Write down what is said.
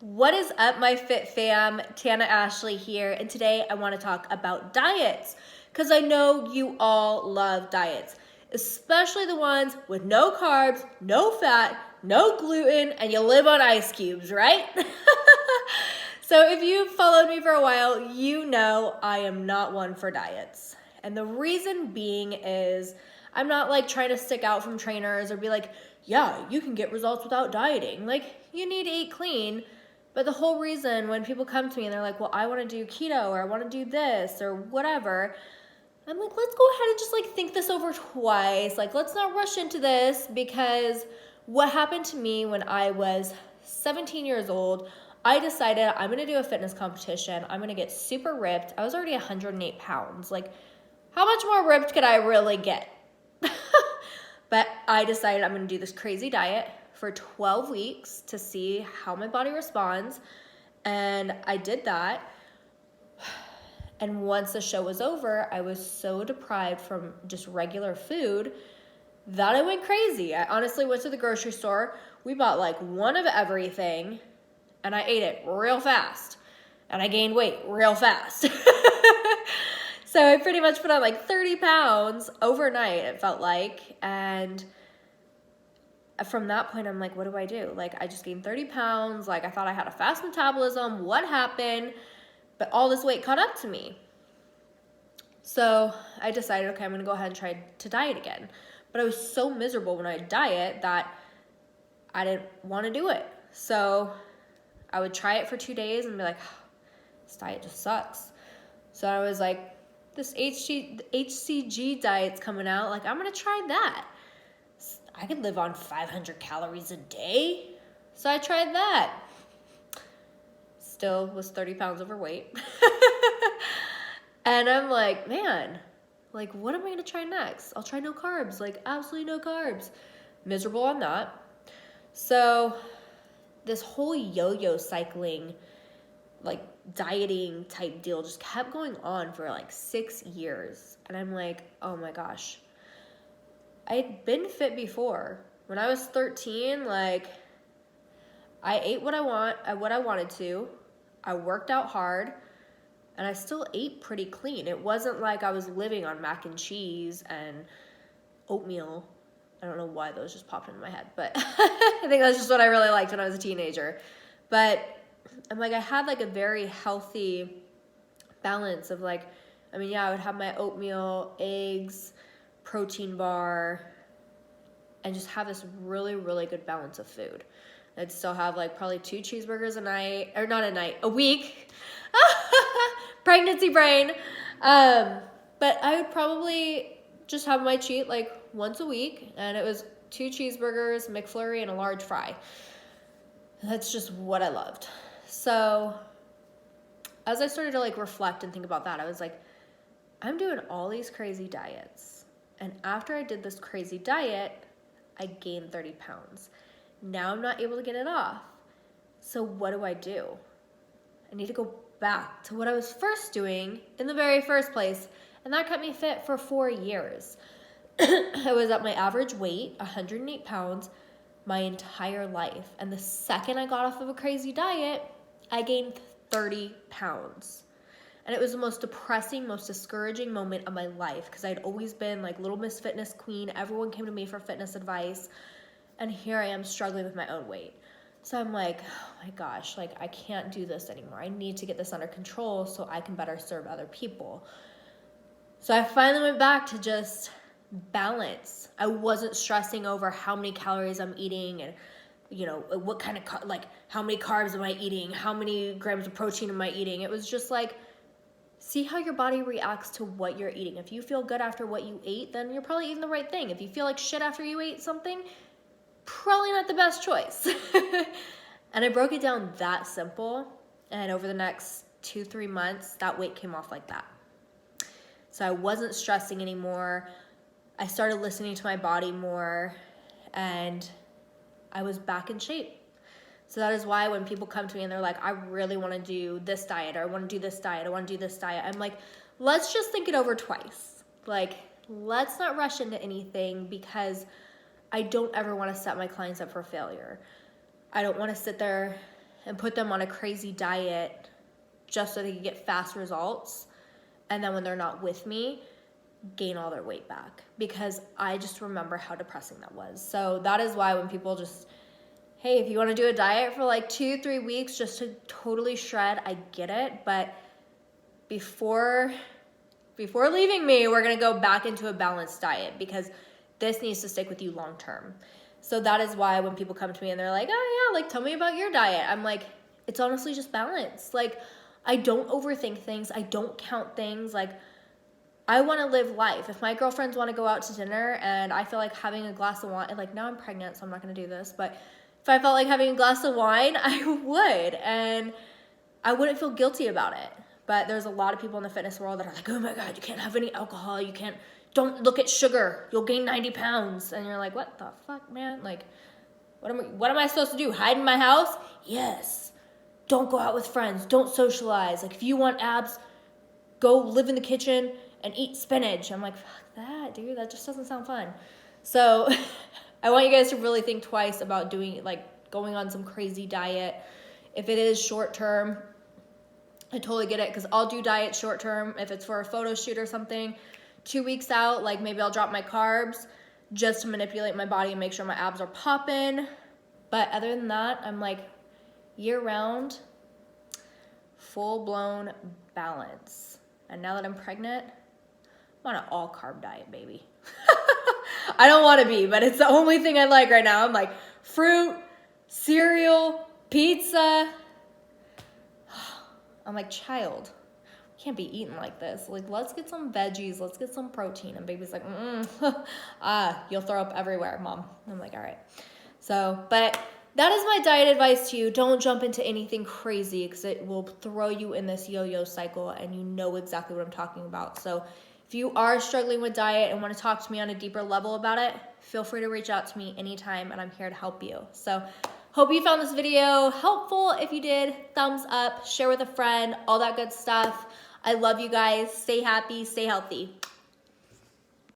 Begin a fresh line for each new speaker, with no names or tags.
What is up, my fit fam? Tana Ashley here, and today I want to talk about diets because I know you all love diets, especially the ones with no carbs, no fat, no gluten, and you live on ice cubes, right? So if you've followed me for a while, you know I am not one for diets. And the reason being is I'm not like trying to stick out from trainers or be like, yeah, you can get results without dieting. Like, you need to eat clean. But the whole reason when people come to me and they're like, well, I want to do keto or I want to do this or whatever, I'm like, let's go ahead and just like think this over twice. Like, let's not rush into this, because what happened to me when I was 17 years old, I decided I'm going to do a fitness competition. I'm going to get super ripped. I was already 108 pounds. Like, how much more ripped could I really get? But I decided I'm going to do this crazy diet for 12 weeks to see how my body responds. And I did that. And once the show was over, I was so deprived from just regular food that I went crazy. I honestly went to the grocery store. We bought like one of everything, and I ate it real fast. And I gained weight real fast. So I pretty much put on like 30 pounds overnight, it felt like. And from that point, I'm like, what do I do? Like, I just gained 30 pounds. Like, I thought I had a fast metabolism. What happened? But all this weight caught up to me. So I decided, okay, I'm going to go ahead and try to diet again. But I was so miserable when I diet that I didn't want to do it. So I would try it for 2 days and be like, oh, this diet just sucks. So I was like, this HCG diet's coming out. Like, I'm going to try that. I could live on 500 calories a day. So I tried that. Still was 30 pounds overweight. And I'm like, man, like, what am I going to try next? I'll try no carbs, like absolutely no carbs. Miserable on that. So this whole yo-yo cycling, like dieting type deal just kept going on for like 6 years. And I'm like, oh my gosh. I'd been fit before. When I was 13, like, I ate what I wanted to. I worked out hard, and I still ate pretty clean. It wasn't like I was living on mac and cheese and oatmeal. I don't know why those just popped into my head, but I think that's just what I really liked when I was a teenager. But I'm like, I had like a very healthy balance of like, I mean, yeah, I would have my oatmeal, eggs, protein bar, and just have this really, really good balance of food. I'd still have like probably 2 cheeseburgers a week. Pregnancy brain. But I would probably just have my cheat like once a week, and it was 2 cheeseburgers, McFlurry, and a large fry. That's just what I loved. So as I started to like reflect and think about that, I was like, I'm doing all these crazy diets. And after I did this crazy diet, I gained 30 pounds. Now I'm not able to get it off. So what do? I need to go back to what I was first doing in the very first place. And that kept me fit for 4 years. I was at my average weight, 108 pounds, my entire life. And the second I got off of a crazy diet, I gained 30 pounds. And it was the most depressing, most discouraging moment of my life, because I'd always been like Little Miss Fitness Queen. Everyone came to me for fitness advice. And here I am struggling with my own weight. So I'm like, oh my gosh, like I can't do this anymore. I need to get this under control so I can better serve other people. So I finally went back to just balance. I wasn't stressing over how many calories I'm eating and, you know, what kind of, how many carbs am I eating? How many grams of protein am I eating? It was just like, see how your body reacts to what you're eating. If you feel good after what you ate, then you're probably eating the right thing. If you feel like shit after you ate something, probably not the best choice. And I broke it down that simple. And over the next 2-3 months, that weight came off like that. So I wasn't stressing anymore. I started listening to my body more, and I was back in shape. So that is why when people come to me and they're like, I really want to do this diet, or I want to do this diet, I want to do this diet, I'm like, let's just think it over twice. Like, let's not rush into anything, because I don't ever want to set my clients up for failure. I don't want to sit there and put them on a crazy diet just so they could get fast results. And then when they're not with me, gain all their weight back, because I just remember how depressing that was. So that is why when people just, hey, if you want to do a diet for like 2-3 weeks just to totally shred, I get it. But before leaving me, we're going to go back into a balanced diet, because this needs to stick with you long term. So that is why when people come to me and they're like, oh yeah, like tell me about your diet, I'm like, it's honestly just balance. Like, I don't overthink things. I don't count things. Like, I want to live life. If my girlfriends want to go out to dinner and I feel like having a glass of wine, and like now I'm pregnant, so I'm not going to do this, but if I felt like having a glass of wine, I would, and I wouldn't feel guilty about it. But there's a lot of people in the fitness world that are like, oh my God, you can't have any alcohol. Don't look at sugar. You'll gain 90 pounds. And you're like, what the fuck, man? Like, what am I supposed to do? Hide in my house? Yes. Don't go out with friends. Don't socialize. Like, if you want abs, go live in the kitchen and eat spinach. I'm like, fuck that, dude. That just doesn't sound fun. So I want you guys to really think twice about going on some crazy diet. If it is short term, I totally get it, because I'll do diet short term if it's for a photo shoot or something. 2 weeks out, like maybe I'll drop my carbs just to manipulate my body and make sure my abs are popping. But other than that, I'm like year round, full blown balance. And now that I'm pregnant, I'm on an all carb diet, baby. I don't want to be, but it's the only thing I like right now. I'm like fruit, cereal, pizza. I'm like, child, we can't be eating like this. Like, let's get some veggies. Let's get some protein. And baby's like, you'll throw up everywhere, mom. I'm like, all right. So, but that is my diet advice to you. Don't jump into anything crazy, because it will throw you in this yo-yo cycle, and you know exactly what I'm talking about. So if you are struggling with diet and want to talk to me on a deeper level about it, feel free to reach out to me anytime, and I'm here to help you. So hope you found this video helpful. If you did, thumbs up, share with a friend, all that good stuff. I love you guys. Stay happy, stay healthy.